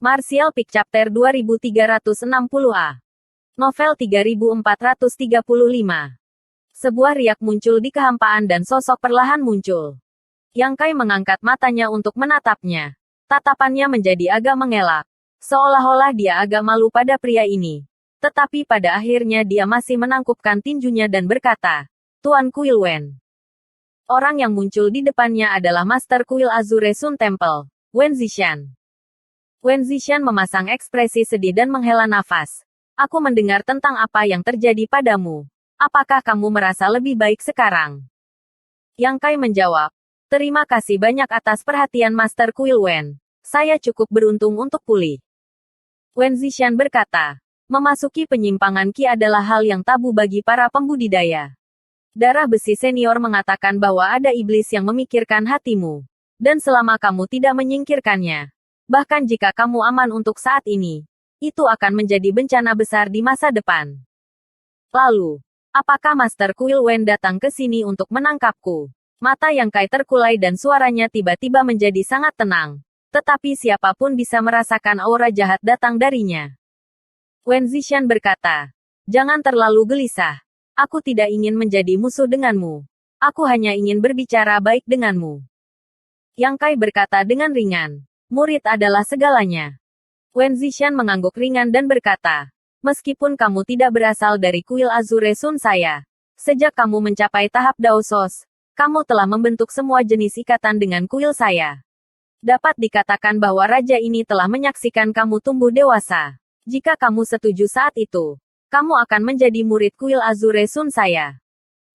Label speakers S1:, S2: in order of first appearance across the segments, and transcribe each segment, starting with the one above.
S1: Martial Peak Chapter 2360A. Novel 3435. Sebuah riak muncul di kehampaan dan sosok perlahan muncul. Yang Kai mengangkat matanya untuk menatapnya. Tatapannya menjadi agak mengelak. Seolah-olah dia agak malu pada pria ini. Tetapi pada akhirnya dia masih menangkupkan tinjunya dan berkata, Tuan Kuil Wen. Orang yang muncul di depannya adalah Master Kuil Azure Sun Temple, Wen Zishan. Wen Zishan memasang ekspresi sedih dan menghela nafas. Aku mendengar tentang apa yang terjadi padamu. Apakah kamu merasa lebih baik sekarang? Yang Kai menjawab, terima kasih banyak atas perhatian Master Kuil Wen. Saya cukup beruntung untuk pulih. Wen Zishan berkata, memasuki penyimpangan Qi adalah hal yang tabu bagi para pembudidaya. Darah besi senior mengatakan bahwa ada iblis yang memikirkan hatimu. Dan selama kamu tidak menyingkirkannya, bahkan jika kamu aman untuk saat ini, itu akan menjadi bencana besar di masa depan. Lalu, apakah Master Kuil Wen datang ke sini untuk menangkapku? Mata Yang Kai terkulai dan suaranya tiba-tiba menjadi sangat tenang. Tetapi siapapun bisa merasakan aura jahat datang darinya. Wen Zishan berkata, jangan terlalu gelisah. Aku tidak ingin menjadi musuh denganmu. Aku hanya ingin berbicara baik denganmu. Yang Kai berkata dengan ringan. Murid adalah segalanya. Wen Zishan mengangguk ringan dan berkata, meskipun kamu tidak berasal dari kuil Azure Sun saya, sejak kamu mencapai tahap Daosos, kamu telah membentuk semua jenis ikatan dengan kuil saya. Dapat dikatakan bahwa raja ini telah menyaksikan kamu tumbuh dewasa. Jika kamu setuju saat itu, kamu akan menjadi murid kuil Azure Sun saya.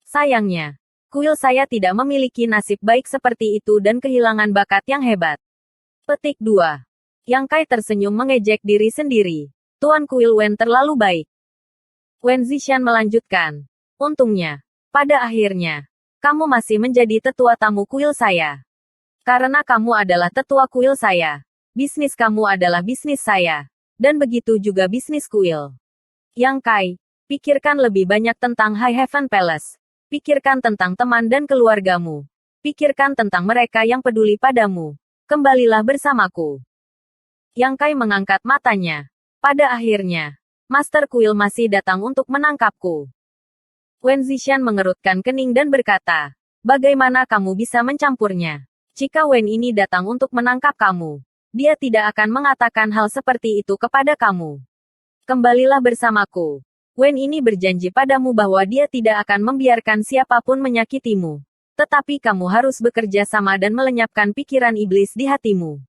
S1: Sayangnya, kuil saya tidak memiliki nasib baik seperti itu dan kehilangan bakat yang hebat. Petik 2. Yang Kai tersenyum mengejek diri sendiri. Tuan Kuil Wen terlalu baik. Wen Zishan melanjutkan. Untungnya, pada akhirnya, kamu masih menjadi tetua tamu kuil saya. Karena kamu adalah tetua kuil saya, bisnis kamu adalah bisnis saya. Dan begitu juga bisnis kuil. Yang Kai, pikirkan lebih banyak tentang High Heaven Palace. Pikirkan tentang teman dan keluargamu. Pikirkan tentang mereka yang peduli padamu. Kembalilah bersamaku. Yang Kai mengangkat matanya. Pada akhirnya, Master Kuil masih datang untuk menangkapku. Wen Zishan mengerutkan kening dan berkata, bagaimana kamu bisa mencampurnya? Jika Wen ini datang untuk menangkap kamu, dia tidak akan mengatakan hal seperti itu kepada kamu. Kembalilah bersamaku. Wen ini berjanji padamu bahwa dia tidak akan membiarkan siapapun menyakitimu. Tetapi kamu harus bekerja sama dan melenyapkan pikiran iblis di hatimu.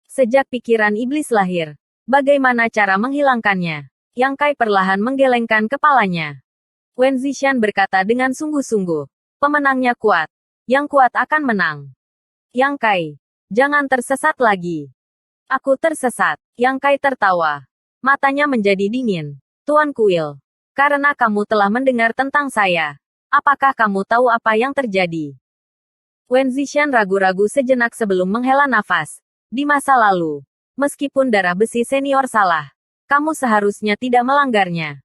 S1: Sejak pikiran iblis lahir, bagaimana cara menghilangkannya? Yang Kai perlahan menggelengkan kepalanya. Wen Zishan berkata dengan sungguh-sungguh, pemenangnya kuat. Yang kuat akan menang. Yang Kai, jangan tersesat lagi. Aku tersesat. Yang Kai tertawa. Matanya menjadi dingin. Tuan Kuil, karena kamu telah mendengar tentang saya. Apakah kamu tahu apa yang terjadi? Wen Zishan ragu-ragu sejenak sebelum menghela nafas. Di masa lalu, meskipun darah besi senior salah, kamu seharusnya tidak melanggarnya.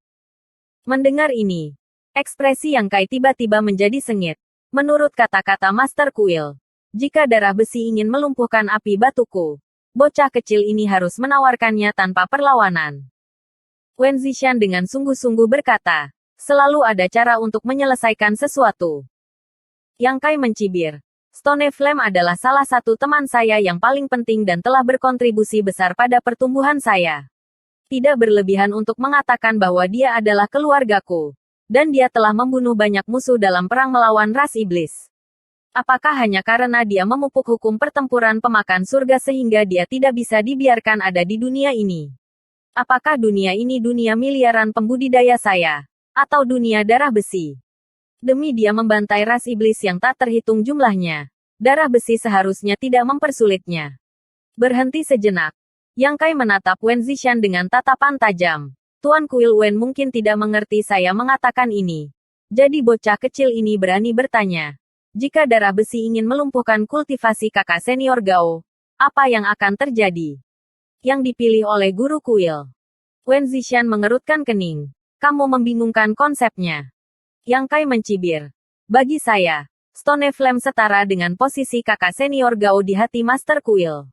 S1: Mendengar ini, ekspresi Yang Kai tiba-tiba menjadi sengit. Menurut kata-kata Master Kuil, jika darah besi ingin melumpuhkan api batuku, bocah kecil ini harus menawarkannya tanpa perlawanan. Wen Zishan dengan sungguh-sungguh berkata, selalu ada cara untuk menyelesaikan sesuatu. Yang Kai mencibir. Stone Flame adalah salah satu teman saya yang paling penting dan telah berkontribusi besar pada pertumbuhan saya. Tidak berlebihan untuk mengatakan bahwa dia adalah keluargaku. Dan dia telah membunuh banyak musuh dalam perang melawan ras iblis. Apakah hanya karena dia memupuk hukum pertempuran pemakan surga sehingga dia tidak bisa dibiarkan ada di dunia ini? Apakah dunia ini dunia miliaran pembudidaya saya? Atau dunia darah besi? Demi dia membantai ras iblis yang tak terhitung jumlahnya, darah besi seharusnya tidak mempersulitnya. Berhenti sejenak. Yang Kai menatap Wen Zishan dengan tatapan tajam. Tuan Kuil Wen mungkin tidak mengerti saya mengatakan ini. Jadi bocah kecil ini berani bertanya. Jika darah besi ingin melumpuhkan kultivasi kakak senior Gao, apa yang akan terjadi? Yang dipilih oleh guru kuil. Wen Zishan mengerutkan kening. Kamu membingungkan konsepnya. Yang Kai mencibir. Bagi saya, Stone Flame setara dengan posisi kakak senior Gao di hati Master Kuil.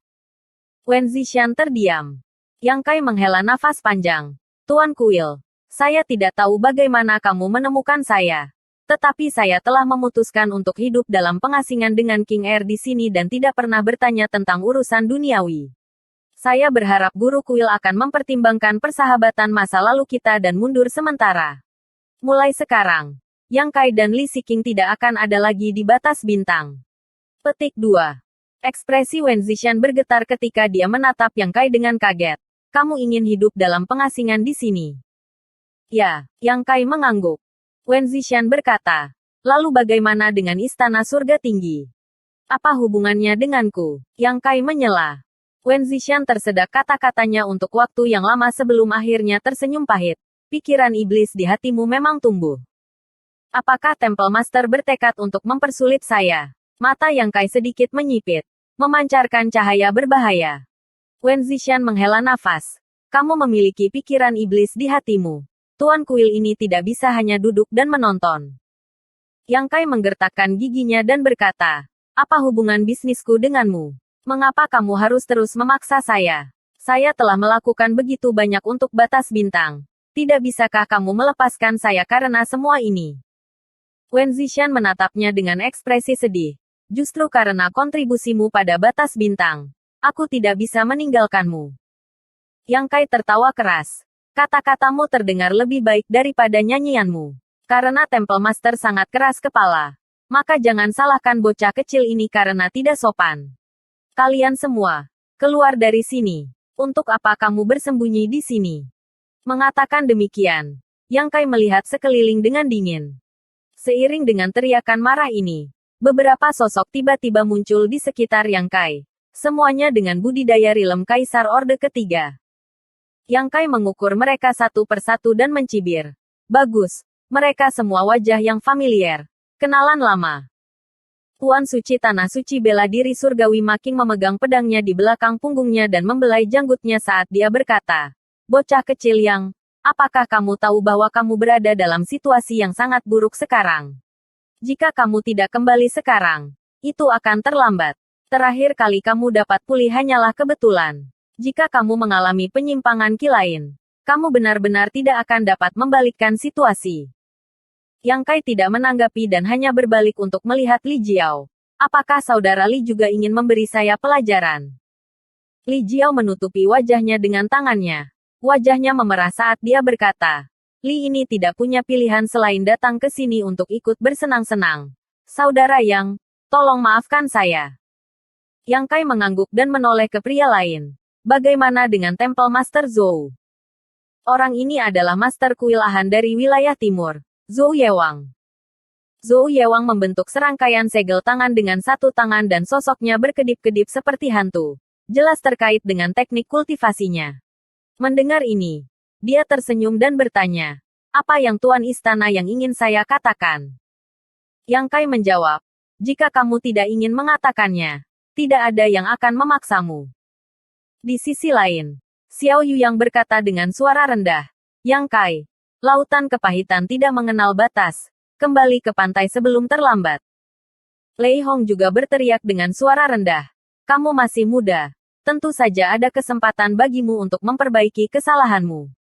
S1: Wen Zishan terdiam. Yang Kai menghela nafas panjang. Tuan Kuil, saya tidak tahu bagaimana kamu menemukan saya. Tetapi saya telah memutuskan untuk hidup dalam pengasingan dengan King Air di sini dan tidak pernah bertanya tentang urusan duniawi. Saya berharap Guru Kuil akan mempertimbangkan persahabatan masa lalu kita dan mundur sementara. Mulai sekarang, Yang Kai dan Li Siqing tidak akan ada lagi di batas bintang. Petik 2. Ekspresi Wen Zishan bergetar ketika dia menatap Yang Kai dengan kaget. Kamu ingin hidup dalam pengasingan di sini? Ya, Yang Kai mengangguk. Wen Zishan berkata, lalu bagaimana dengan Istana Surga Tinggi? Apa hubungannya denganku? Yang Kai menyela. Wen Zishan tersedak kata-katanya untuk waktu yang lama sebelum akhirnya tersenyum pahit. Pikiran iblis di hatimu memang tumbuh. Apakah Temple Master bertekad untuk mempersulit saya? Mata Yang Kai sedikit menyipit, memancarkan cahaya berbahaya. Wen Zishan menghela nafas. Kamu memiliki pikiran iblis di hatimu. Tuan Kuil ini tidak bisa hanya duduk dan menonton. Yang Kai menggertakkan giginya dan berkata, apa hubungan bisnisku denganmu? Mengapa kamu harus terus memaksa saya? Saya telah melakukan begitu banyak untuk batas bintang. Tidak bisakah kamu melepaskan saya karena semua ini? Wen Zishan menatapnya dengan ekspresi sedih. Justru karena kontribusimu pada batas bintang, aku tidak bisa meninggalkanmu. Yang Kai tertawa keras. Kata-katamu terdengar lebih baik daripada nyanyianmu. Karena Temple Master sangat keras kepala. Maka jangan salahkan bocah kecil ini karena tidak sopan. Kalian semua, keluar dari sini. Untuk apa kamu bersembunyi di sini? Mengatakan demikian, Yang Kai melihat sekeliling dengan dingin. Seiring dengan teriakan marah ini, beberapa sosok tiba-tiba muncul di sekitar Yang Kai. Semuanya dengan budidaya rilem Kaisar Orde Ketiga. Yang Kai mengukur mereka satu persatu dan mencibir. Bagus, mereka semua wajah yang familiar. Kenalan lama. Tuan Suci Tanah Suci bela diri surgawi Making memegang pedangnya di belakang punggungnya dan membelai janggutnya saat dia berkata, bocah kecil Yang, apakah kamu tahu bahwa kamu berada dalam situasi yang sangat buruk sekarang? Jika kamu tidak kembali sekarang, itu akan terlambat. Terakhir kali kamu dapat pulih hanyalah kebetulan. Jika kamu mengalami penyimpangan lain, kamu benar-benar tidak akan dapat membalikkan situasi. Yang Kai tidak menanggapi dan hanya berbalik untuk melihat Li Jiao. Apakah saudara Li juga ingin memberi saya pelajaran? Li Jiao menutupi wajahnya dengan tangannya. Wajahnya memerah saat dia berkata, Li ini tidak punya pilihan selain datang ke sini untuk ikut bersenang-senang. Saudara Yang, tolong maafkan saya. Yang Kai mengangguk dan menoleh ke pria lain. Bagaimana dengan Temple Master Zhou? Orang ini adalah Master Kuilahan dari wilayah timur, Zhou Yewang. Zhou Yewang membentuk serangkaian segel tangan dengan satu tangan dan sosoknya berkedip-kedip seperti hantu. Jelas terkait dengan teknik kultivasinya. Mendengar ini, dia tersenyum dan bertanya, apa yang Tuan Istana yang ingin saya katakan? Yang Kai menjawab, jika kamu tidak ingin mengatakannya, tidak ada yang akan memaksamu. Di sisi lain, Xiao Yu yang berkata dengan suara rendah, Yang Kai, lautan kepahitan tidak mengenal batas, kembali ke pantai sebelum terlambat. Lei Hong juga berteriak dengan suara rendah, kamu masih muda, tentu saja ada kesempatan bagimu untuk memperbaiki kesalahanmu.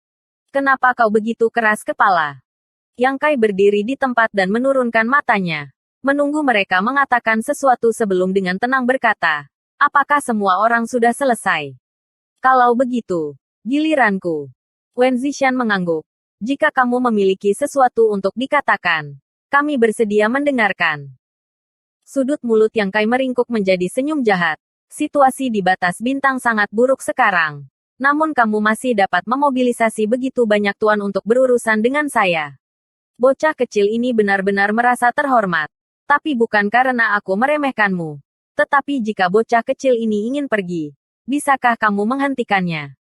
S1: Kenapa kau begitu keras kepala? Yang Kai berdiri di tempat dan menurunkan matanya, menunggu mereka mengatakan sesuatu sebelum dengan tenang berkata, apakah semua orang sudah selesai? Kalau begitu, giliranku. Wen Zishan mengangguk. Jika kamu memiliki sesuatu untuk dikatakan, kami bersedia mendengarkan. Sudut mulut Yang Kai meringkuk menjadi senyum jahat. Situasi di batas bintang sangat buruk sekarang. Namun kamu masih dapat memobilisasi begitu banyak tuan untuk berurusan dengan saya. Bocah kecil ini benar-benar merasa terhormat. Tapi bukan karena aku meremehkanmu. Tetapi jika bocah kecil ini ingin pergi, bisakah kamu menghentikannya?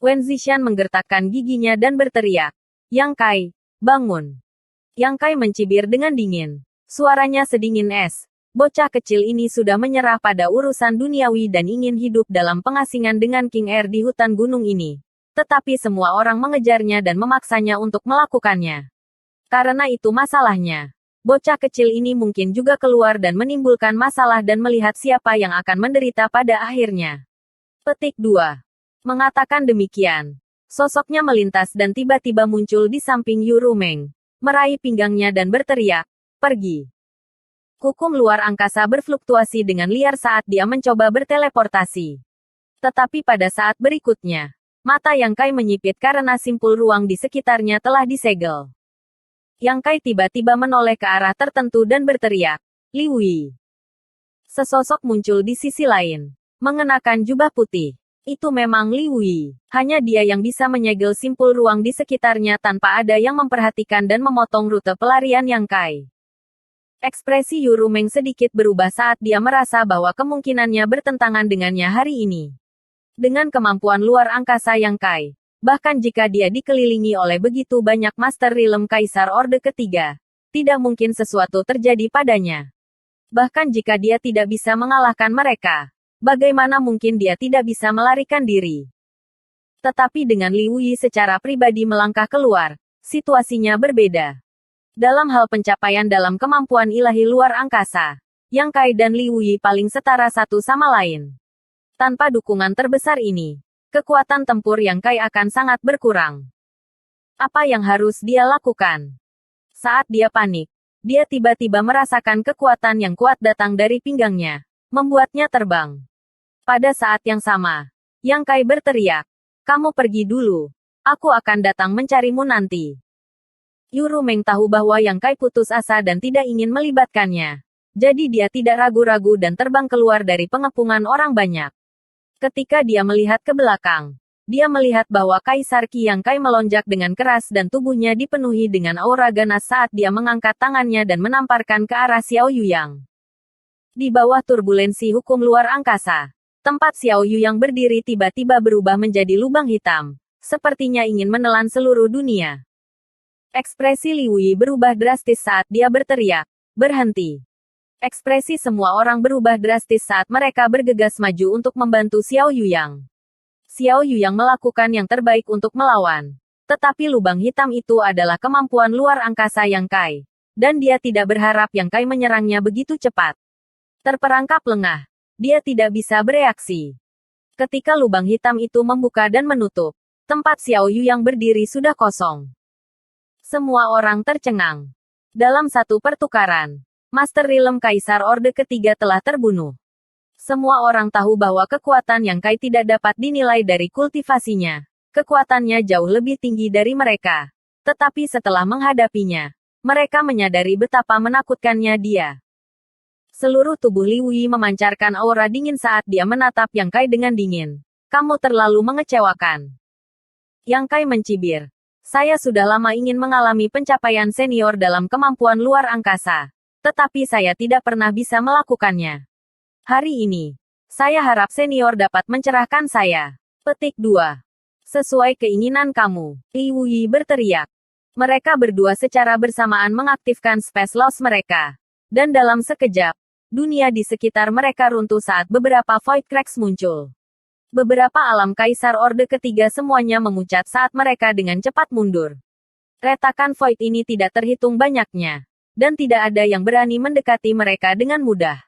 S1: Wen Zishan menggertakkan giginya dan berteriak. Yang Kai, bangun. Yang Kai mencibir dengan dingin. Suaranya sedingin es. Bocah kecil ini sudah menyerah pada urusan duniawi dan ingin hidup dalam pengasingan dengan King Air di hutan gunung ini. Tetapi semua orang mengejarnya dan memaksanya untuk melakukannya. Karena itu masalahnya. Bocah kecil ini mungkin juga keluar dan menimbulkan masalah dan melihat siapa yang akan menderita pada akhirnya. Petik 2. Mengatakan demikian, sosoknya melintas dan tiba-tiba muncul di samping Yu Rumeng, meraih pinggangnya dan berteriak, "Pergi!" Hukum luar angkasa berfluktuasi dengan liar saat dia mencoba berteleportasi. Tetapi pada saat berikutnya, mata Yang Kai menyipit karena simpul ruang di sekitarnya telah disegel. Yang Kai tiba-tiba menoleh ke arah tertentu dan berteriak, "Liu Yi!" Sesosok muncul di sisi lain, mengenakan jubah putih. Itu memang Liu Yi. Hanya dia yang bisa menyegel simpul ruang di sekitarnya tanpa ada yang memperhatikan dan memotong rute pelarian Yang Kai. Ekspresi Yu Rumeng sedikit berubah saat dia merasa bahwa kemungkinannya bertentangan dengannya hari ini. Dengan kemampuan luar angkasa Yang Kai, bahkan jika dia dikelilingi oleh begitu banyak Master Realm Kaisar Orde Ketiga, tidak mungkin sesuatu terjadi padanya. Bahkan jika dia tidak bisa mengalahkan mereka, bagaimana mungkin dia tidak bisa melarikan diri? Tetapi dengan Liu Yi secara pribadi melangkah keluar, situasinya berbeda. Dalam hal pencapaian dalam kemampuan ilahi luar angkasa, Yang Kai dan Liu Yi paling setara satu sama lain. Tanpa dukungan terbesar ini, kekuatan tempur Yang Kai akan sangat berkurang. Apa yang harus dia lakukan? Saat dia panik, dia tiba-tiba merasakan kekuatan yang kuat datang dari pinggangnya, membuatnya terbang. Pada saat yang sama, Yang Kai berteriak, "Kamu pergi dulu. Aku akan datang mencarimu nanti." Yu Rumeng tahu bahwa Yang Kai putus asa dan tidak ingin melibatkannya. Jadi dia tidak ragu-ragu dan terbang keluar dari pengepungan orang banyak. Ketika dia melihat ke belakang, dia melihat bahwa Kaisar Qi Yang Kai melonjak dengan keras dan tubuhnya dipenuhi dengan aura ganas saat dia mengangkat tangannya dan menamparkan ke arah Xiao Yuyang. Di bawah turbulensi hukum luar angkasa, tempat Xiao Yuyang berdiri tiba-tiba berubah menjadi lubang hitam, sepertinya ingin menelan seluruh dunia. Ekspresi Liu Yi berubah drastis saat dia berteriak, "Berhenti!" Ekspresi semua orang berubah drastis saat mereka bergegas maju untuk membantu Xiao Yuyang. Xiao Yuyang melakukan yang terbaik untuk melawan. Tetapi lubang hitam itu adalah kemampuan luar angkasa Yang Kai. Dan dia tidak berharap Yang Kai menyerangnya begitu cepat. Terperangkap lengah. Dia tidak bisa bereaksi. Ketika lubang hitam itu membuka dan menutup, tempat Xiao Yuyang berdiri sudah kosong. Semua orang tercengang. Dalam satu pertukaran, Master Realm Kaisar Orde Ketiga telah terbunuh. Semua orang tahu bahwa kekuatan Yang Kai tidak dapat dinilai dari kultivasinya. Kekuatannya jauh lebih tinggi dari mereka. Tetapi setelah menghadapinya, mereka menyadari betapa menakutkannya dia. Seluruh tubuh Liu Yi memancarkan aura dingin saat dia menatap Yang Kai dengan dingin. "Kamu terlalu mengecewakan." Yang Kai mencibir. "Saya sudah lama ingin mengalami pencapaian senior dalam kemampuan luar angkasa. Tetapi saya tidak pernah bisa melakukannya. Hari ini, saya harap senior dapat mencerahkan saya." Petik 2. "Sesuai keinginan kamu," Liu Yi berteriak. Mereka berdua secara bersamaan mengaktifkan Space Loss mereka. Dan dalam sekejap, dunia di sekitar mereka runtuh saat beberapa Void Cracks muncul. Beberapa alam Kaisar Orde Ketiga semuanya memucat saat mereka dengan cepat mundur. Retakan Void ini tidak terhitung banyaknya. Dan tidak ada yang berani mendekati mereka dengan mudah.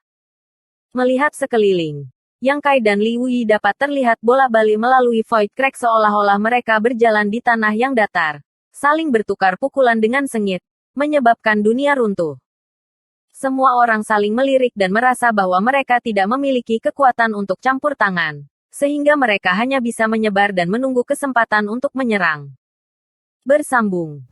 S1: Melihat sekeliling, Yang Kai dan Liu Yi dapat terlihat bolak-balik melalui Void Crack seolah-olah mereka berjalan di tanah yang datar, saling bertukar pukulan dengan sengit, menyebabkan dunia runtuh. Semua orang saling melirik dan merasa bahwa mereka tidak memiliki kekuatan untuk campur tangan, sehingga mereka hanya bisa menyebar dan menunggu kesempatan untuk menyerang. Bersambung.